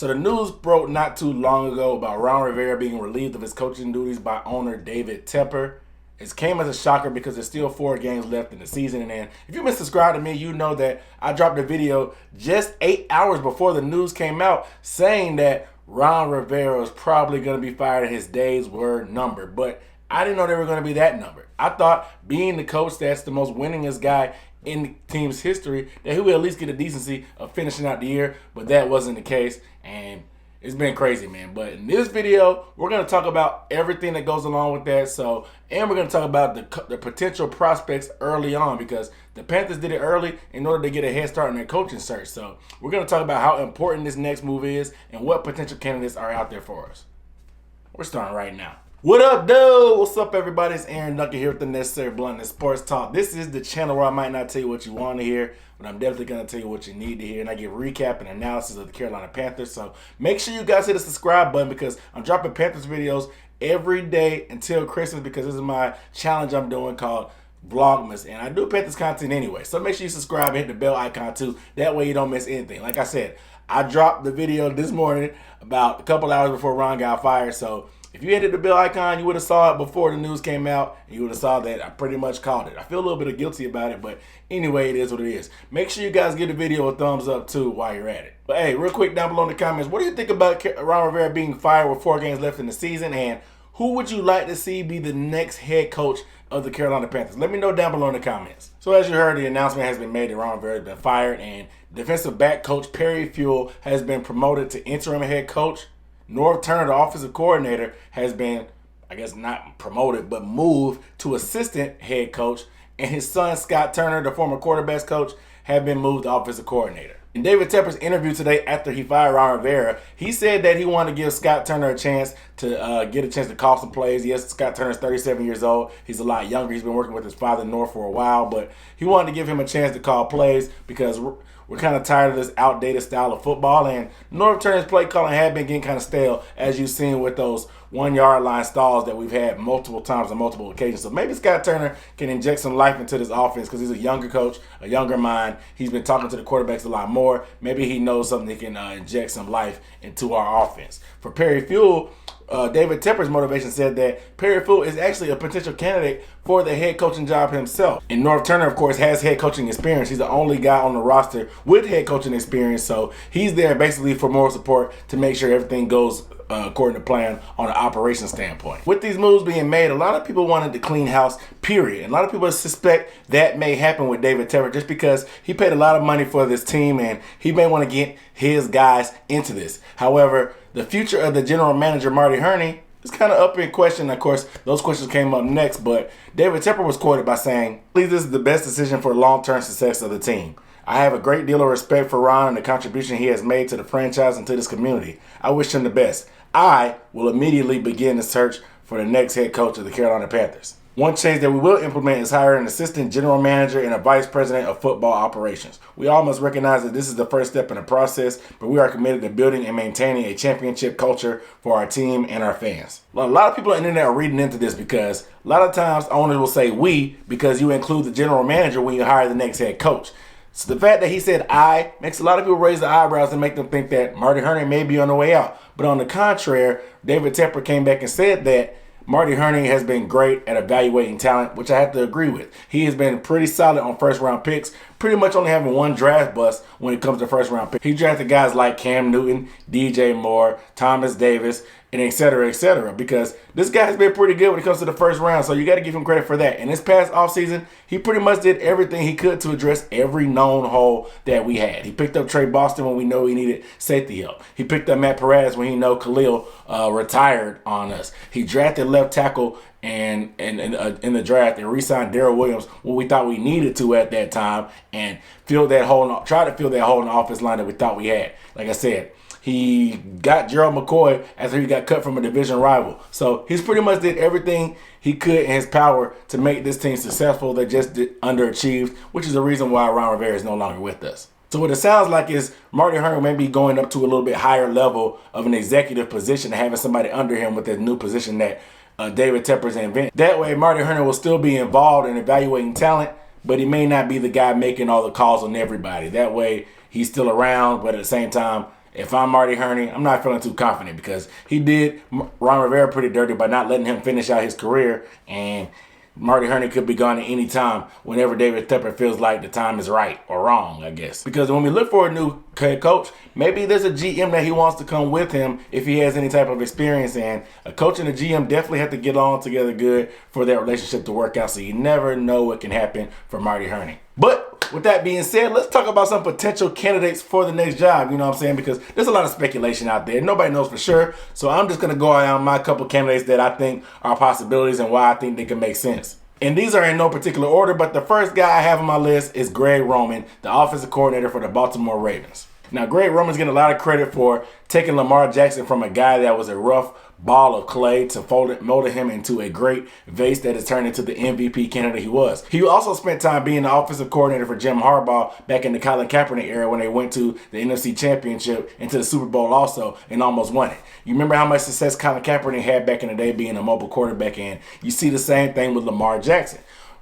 So the news broke not too long ago about Ron Rivera being relieved of his coaching duties by owner David Tepper. It came as a shocker because there's still 4 games left in the season. And if you've been subscribed to me, you know that I dropped a video just 8 hours before the news came out saying that Ron Rivera was probably going to be fired and his days were numbered. But I didn't know they were going to be that numbered. I thought being the coach that's the most winningest guy in the team's history, that he would at least get a decency of finishing out the year, but that wasn't the case, and it's been crazy, man. But in this video, we're going to talk about everything that goes along with that. And we're going to talk about the potential prospects early on, because the Panthers did it early in order to get a head start in their coaching search. So we're going to talk about how important this next move is and what potential candidates are out there for us. We're starting right now. What up, dude? What's up, everybody? It's Aaron Duncan here with the Necessary Bluntness Sports Talk. This is the channel where I might not tell you what you want to hear, but I'm definitely going to tell you what you need to hear. And I give recap and analysis of the Carolina Panthers. So make sure you guys hit the subscribe button, because I'm dropping Panthers videos every day until Christmas, because this is my challenge I'm doing called Vlogmas. And I do Panthers content anyway. So make sure you subscribe and hit the bell icon too. That way you don't miss anything. Like I said, I dropped the video this morning about a couple hours before Ron got fired. So if you hit the bell icon, you would have saw it before the news came out, and you would have saw that I pretty much called it. I feel a little bit of guilty about it, but anyway, it is what it is. Make sure you guys give the video a thumbs up too while you're at it. But hey, real quick down below in the comments, what do you think about Ron Rivera being fired with 4 games left in the season, and who would you like to see be the next head coach of the Carolina Panthers? Let me know down below in the comments. So as you heard, the announcement has been made that Ron Rivera has been fired, and defensive back coach Perry Fewell has been promoted to interim head coach. Norv Turner, the offensive coordinator, has been, I guess not promoted, but moved to assistant head coach. And his son, Scott Turner, the former quarterbacks coach, have been moved to offensive coordinator. In David Tepper's interview today after he fired Ron Rivera, he said that he wanted to give Scott Turner a chance to get a chance to call some plays. Yes, Scott Turner's 37 years old. He's a lot younger. He's been working with his father, Norv, for a while. But he wanted to give him a chance to call plays, because we're kind of tired of this outdated style of football. And Norv Turner's play calling had been getting kind of stale, as you've seen with those 1-yard line stalls that we've had multiple times on multiple occasions. So maybe Scott Turner can inject some life into this offense, because he's a younger coach, a younger mind. He's been talking to the quarterbacks a lot more. Maybe he knows something that can inject some life into our offense. For Perry Fewell, David Tepper's motivation said that Perry Fewell is actually a potential candidate for the head coaching job himself. And Norv Turner, of course, has head coaching experience. He's the only guy on the roster with head coaching experience. So he's there basically for moral support to make sure everything goes according to plan on an operations standpoint. With these moves being made, a lot of people wanted to clean house, period. And a lot of people suspect that may happen with David Tepper, just because he paid a lot of money for this team and he may want to get his guys into this. However, the future of the general manager, Marty Hurney, is kind of up in question. Of course, those questions came up next, but David Tepper was quoted by saying, "I believe this is the best decision for long-term success of the team. I have a great deal of respect for Ron and the contribution he has made to the franchise and to this community. I wish him the best. I will immediately begin the search for the next head coach of the Carolina Panthers." One change that we will implement is hire an assistant general manager and a vice president of football operations. We all must recognize that this is the first step in the process, but we are committed to building and maintaining a championship culture for our team and our fans. A lot of people on the internet are reading into this, because a lot of times owners will say "we" because you include the general manager when you hire the next head coach. So the fact that he said "I" makes a lot of people raise their eyebrows and make them think that Marty Hurney may be on the way out. But on the contrary, David Tepper came back and said that Marty Hurney has been great at evaluating talent, which I have to agree with. He has been pretty solid on first-round picks, pretty much only having one draft bust when it comes to first-round picks. He drafted guys like Cam Newton, DJ Moore, Thomas Davis, and et cetera, because this guy has been pretty good when it comes to the first round, so you got to give him credit for that. And this past offseason, he pretty much did everything he could to address every known hole that we had. He picked up Trey Boston when we know he needed safety help. He picked up Matt Perez when he know Khalil retired on us. He drafted left tackle and in the draft and re-signed Darrell Williams when we thought we needed to at that time, and tried to fill that hole in the offensive line that we thought we had. Like I said, he got Gerald McCoy after he got cut from a division rival. So he's pretty much did everything he could in his power to make this team successful. They just underachieved, which is the reason why Ron Rivera is no longer with us. So what it sounds like is Marty Hurney may be going up to a little bit higher level of an executive position and having somebody under him with this new position that David Tepper's invented. That way, Marty Hurney will still be involved in evaluating talent, but he may not be the guy making all the calls on everybody. That way, he's still around, but at the same time, If I'm Marty Hurney, I'm not feeling too confident because he did Ron Rivera pretty dirty by not letting him finish out his career, and Marty Hurney could be gone at any time whenever David Tepper feels like the time is right or wrong, I guess. Because when we look for a new head coach, maybe there's a GM that he wants to come with him if he has any type of experience, and a coach and a GM definitely have to get along together good for that relationship to work out, so you never know what can happen for Marty Hurney. But with that being said, let's talk about some potential candidates for the next job, you know what I'm saying? Because there's a lot of speculation out there. Nobody knows for sure. So I'm just going to go around my couple candidates that I think are possibilities and why I think they can make sense. And these are in no particular order, but the first guy I have on my list is Greg Roman, the offensive coordinator for the Baltimore Ravens. Now, Greg Roman's getting a lot of credit for taking Lamar Jackson from a guy that was a rough ball of clay to molding him into a great vase that has turned into the MVP candidate he was. He also spent time being the offensive coordinator for Jim Harbaugh back in the Colin Kaepernick era when they went to the NFC Championship and to the Super Bowl also and almost won it. You remember how much success Colin Kaepernick had back in the day being a mobile quarterback, and you see the same thing with Lamar Jackson.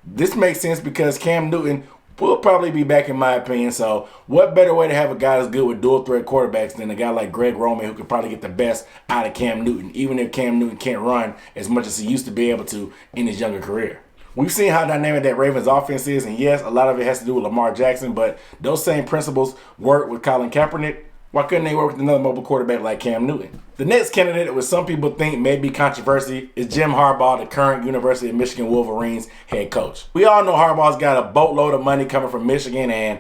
This makes sense because Cam Newton will probably be back, in my opinion. So what better way to have a guy that's good with dual threat quarterbacks than a guy like Greg Roman, who could probably get the best out of Cam Newton, even if Cam Newton can't run as much as he used to be able to in his younger career. We've seen how dynamic that Ravens offense is, and yes, a lot of it has to do with Lamar Jackson, but those same principles work with Colin Kaepernick. Why couldn't they work with another mobile quarterback like Cam Newton? The next candidate, which some people think may be controversy, is Jim Harbaugh, the current University of Michigan Wolverines head coach. We all know Harbaugh's got a boatload of money coming from Michigan, and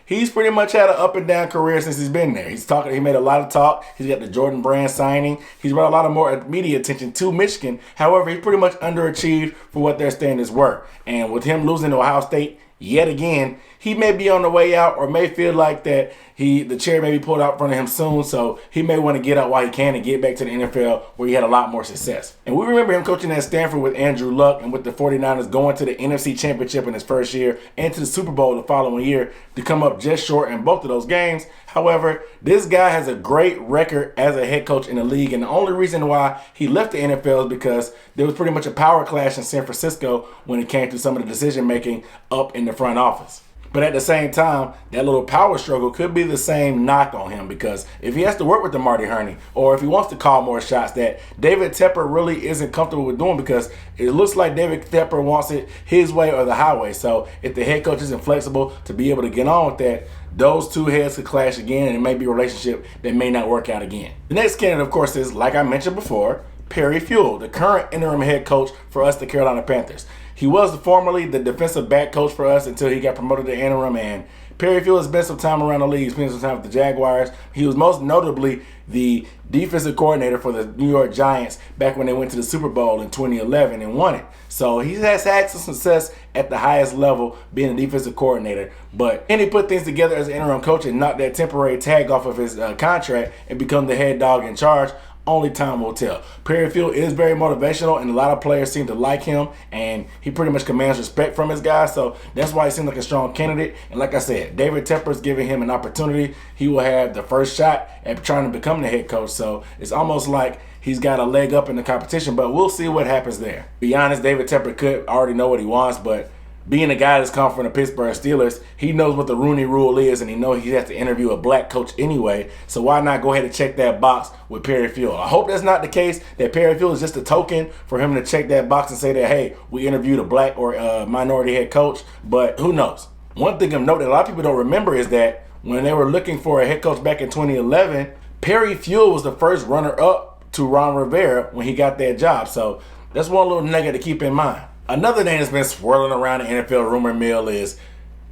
he's pretty much had an up and down career since he's been there. He made a lot of talk. He's got the Jordan Brand signing. He's brought a lot of more media attention to Michigan. However, he pretty much underachieved for what their standards were. And with him losing to Ohio State yet again, he may be on the way out, or may feel like that the chair may be pulled out in front of him soon, so he may want to get out while he can and get back to the NFL where he had a lot more success. And we remember him coaching at Stanford with Andrew Luck and with the 49ers going to the NFC Championship in his first year and to the Super Bowl the following year to come up just short in both of those games. However, this guy has a great record as a head coach in the league, and the only reason why he left the NFL is because there was pretty much a power clash in San Francisco when it came to some of the decision making up in the front office. But at the same time, that little power struggle could be the same knock on him, because if he has to work with the Marty Hurney, or if he wants to call more shots that David Tepper really isn't comfortable with doing, because it looks like David Tepper wants it his way or the highway. So if the head coach isn't flexible to be able to get on with that, those two heads could clash again, and it may be a relationship that may not work out again. The next candidate, of course, is, like I mentioned before, Perry Fewell, the current interim head coach for us, the Carolina Panthers. He was formerly the defensive back coach for us until he got promoted to interim, and Perry Fewell has spent some time around the league. He's spent some time with the Jaguars. He was most notably the defensive coordinator for the New York Giants back when they went to the Super Bowl in 2011 and won it. So he has had some success at the highest level being a defensive coordinator. But can he put things together as an interim coach and knock that temporary tag off of his contract and become the head dog in charge? Only time will tell. Perry Fewell is very motivational, and a lot of players seem to like him, and he pretty much commands respect from his guys, so that's why he seems like a strong candidate. And like I said, David Tepper's giving him an opportunity. He will have the first shot at trying to become the head coach, so it's almost like he's got a leg up in the competition, but we'll see what happens there. To be honest, David Tepper could already know what he wants, but being a guy that's come from the Pittsburgh Steelers, he knows what the Rooney Rule is, and he knows he has to interview a black coach anyway. So why not go ahead and check that box with Perry Fewell? I hope that's not the case, that Perry Fewell is just a token for him to check that box and say that, hey, we interviewed a black or minority head coach, but who knows? One thing of note that a lot of people don't remember is that when they were looking for a head coach back in 2011, Perry Fewell was the first runner-up to Ron Rivera when he got that job. So that's one little nugget to keep in mind. Another name that's been swirling around the NFL rumor mill is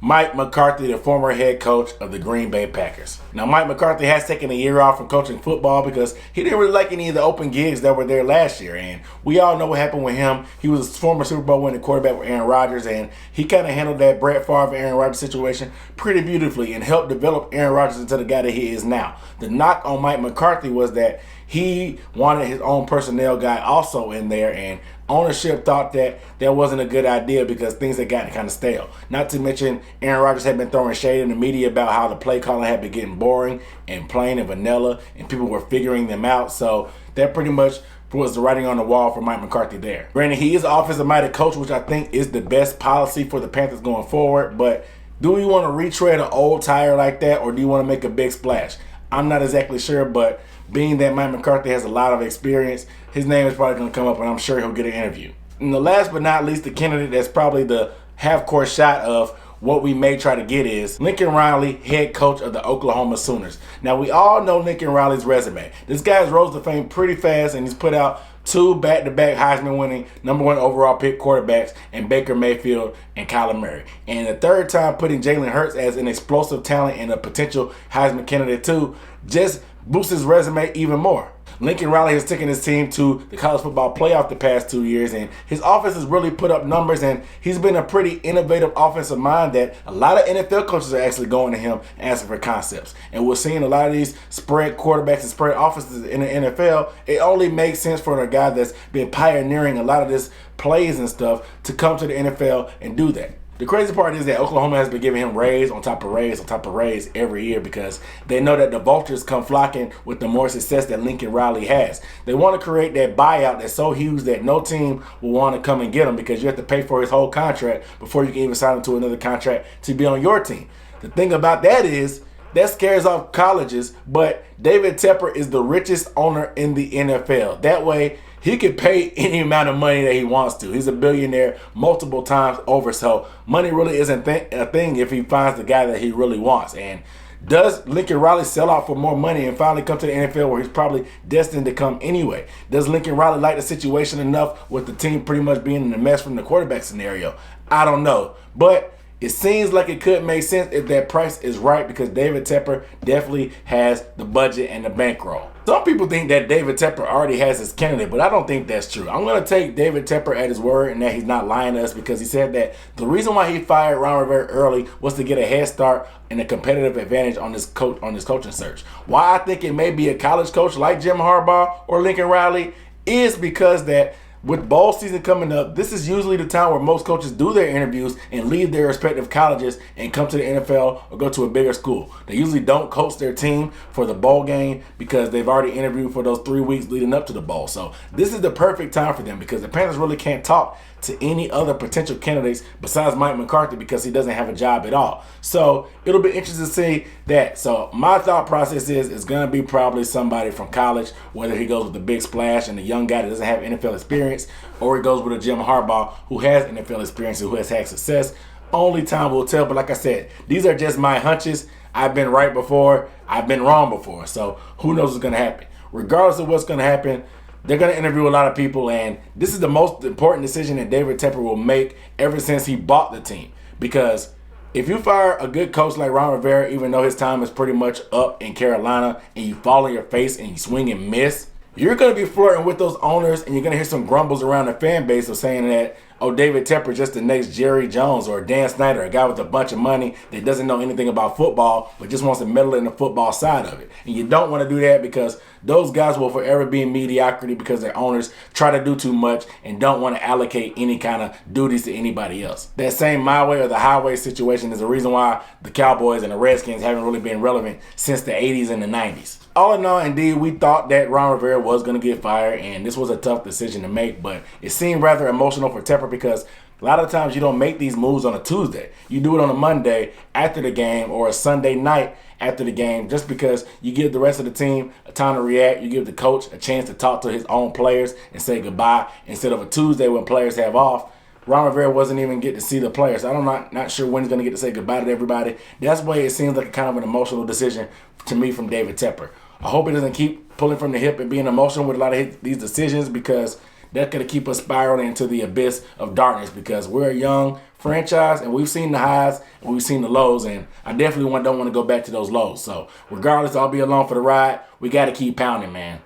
Mike McCarthy, the former head coach of the Green Bay Packers. Now, Mike McCarthy has taken a year off from coaching football because he didn't really like any of the open gigs that were there last year. And we all know what happened with him. He was a former Super Bowl winning quarterback with Aaron Rodgers, and he kind of handled that Brett Favre Aaron Rodgers situation pretty beautifully and helped develop Aaron Rodgers into the guy that he is now. The knock on Mike McCarthy was that he wanted his own personnel guy also in there, and ownership thought that that wasn't a good idea because things had gotten kind of stale. Not to mention, Aaron Rodgers had been throwing shade in the media about how the play calling had been getting boring and plain and vanilla, and people were figuring them out. So that pretty much was the writing on the wall for Mike McCarthy there. Granted, he is an offensive-minded coach, which I think is the best policy for the Panthers going forward, but do we want to retread an old tire like that, or do you want to make a big splash? I'm not exactly sure, but being that Mike McCarthy has a lot of experience, his name is probably going to come up, and I'm sure he'll get an interview. And the last but not least, the candidate that's probably the half-court shot of what we may try to get is Lincoln Riley, head coach of the Oklahoma Sooners. Now, we all know Lincoln Riley's resume. This guy's rose to fame pretty fast, and he's put out 2 back-to-back Heisman-winning #1 overall pick quarterbacks in Baker Mayfield and Kyler Murray. And the third time putting Jalen Hurts as an explosive talent and a potential Heisman candidate too just boosts his resume even more. Lincoln Riley has taken his team to the college football playoff the past 2 years, and his offense has really put up numbers, and he's been a pretty innovative offensive mind that a lot of NFL coaches are actually going to him asking for concepts. And we're seeing a lot of these spread quarterbacks and spread offenses in the NFL. It only makes sense for a guy that's been pioneering a lot of this plays and stuff to come to the NFL and do that. The crazy part is that Oklahoma has been giving him raise on top of raise on top of raise every year because they know that the vultures come flocking with the more success that Lincoln Riley has. They want to create that buyout that's so huge that no team will want to come and get him because you have to pay for his whole contract before you can even sign him to another contract to be on your team. The thing about that is that scares off colleges, but David Tepper is the richest owner in the NFL. That way, he could pay any amount of money that he wants to. He's a billionaire multiple times over, so money really isn't a thing if he finds the guy that he really wants. And does Lincoln Riley sell out for more money and finally come to the NFL where he's probably destined to come anyway? Does Lincoln Riley like the situation enough with the team pretty much being in a mess from the quarterback scenario? I don't know, but it seems like it could make sense if that price is right because David Tepper definitely has the budget and the bankroll. Some people think that David Tepper already has his candidate, but I don't think that's true. I'm going to take David Tepper at his word and that he's not lying to us because he said that the reason why he fired Ron Rivera early was to get a head start and a competitive advantage on this coaching search. Why I think it may be a college coach like Jim Harbaugh or Lincoln Riley is because that with bowl season coming up, this is usually the time where most coaches do their interviews and leave their respective colleges and come to the NFL or go to a bigger school. They usually don't coach their team for the bowl game because they've already interviewed for those 3 weeks leading up to the bowl. So this is the perfect time for them because the Panthers really can't talk to any other potential candidates besides Mike McCarthy because he doesn't have a job at all. So it'll be interesting to see that. So my thought process is it's going to be probably somebody from college, whether he goes with the big splash and the young guy that doesn't have NFL experience, or he goes with a Jim Harbaugh who has NFL experience and who has had success. Only time will tell. But like I said, these are just my hunches. I've been right before. I've been wrong before. So who knows what's going to happen? Regardless of what's going to happen, they're going to interview a lot of people, and this is the most important decision that David Tepper will make ever since he bought the team. Because if you fire a good coach like Ron Rivera, even though his time is pretty much up in Carolina, and you fall on your face and you swing and miss, you're going to be flirting with those owners, and you're going to hear some grumbles around the fan base of saying that, oh, David Tepper just the next Jerry Jones or Dan Snyder, a guy with a bunch of money that doesn't know anything about football but just wants to meddle in the football side of it. And you don't want to do that because those guys will forever be in mediocrity because their owners try to do too much and don't want to allocate any kind of duties to anybody else. That same my way or the highway situation is the reason why the Cowboys and the Redskins haven't really been relevant since the 80s and the 90s. All in all, indeed, we thought that Ron Rivera was going to get fired, and this was a tough decision to make, but it seemed rather emotional for Tepper because a lot of times you don't make these moves on a Tuesday. You do it on a Monday after the game or a Sunday night after the game just because you give the rest of the team a time to react. You give the coach a chance to talk to his own players and say goodbye instead of a Tuesday when players have off. Ron Rivera wasn't even get to see the players. I'm not sure when he's going to get to say goodbye to everybody. That's why it seems like a kind of an emotional decision to me from David Tepper. I hope he doesn't keep pulling from the hip and being emotional with a lot of these decisions because that's going to keep us spiraling into the abyss of darkness because we're a young franchise and we've seen the highs and we've seen the lows, and I definitely don't want to go back to those lows. So regardless, I'll be along for the ride. We got to keep pounding, man.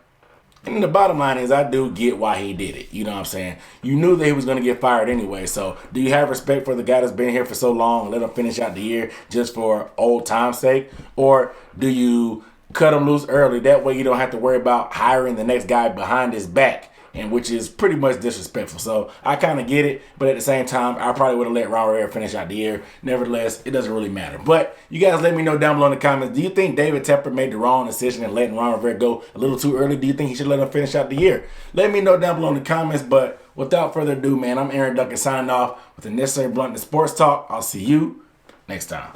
And the bottom line is I do get why he did it. You know what I'm saying? You knew that he was going to get fired anyway. So do you have respect for the guy that's been here for so long and let him finish out the year just for old time's sake? Or do you cut him loose early? That way you don't have to worry about hiring the next guy behind his back, and which is pretty much disrespectful. So I kind of get it, but at the same time, I probably would have let Ron Rivera finish out the year. Nevertheless, it doesn't really matter. But you guys let me know down below in the comments, do you think David Tepper made the wrong decision in letting Ron Rivera go a little too early? Do you think he should let him finish out the year? Let me know down below in the comments, but without further ado, man, I'm Aaron Duncan signing off with the Necessary Blunt and Sports Talk. I'll see you next time.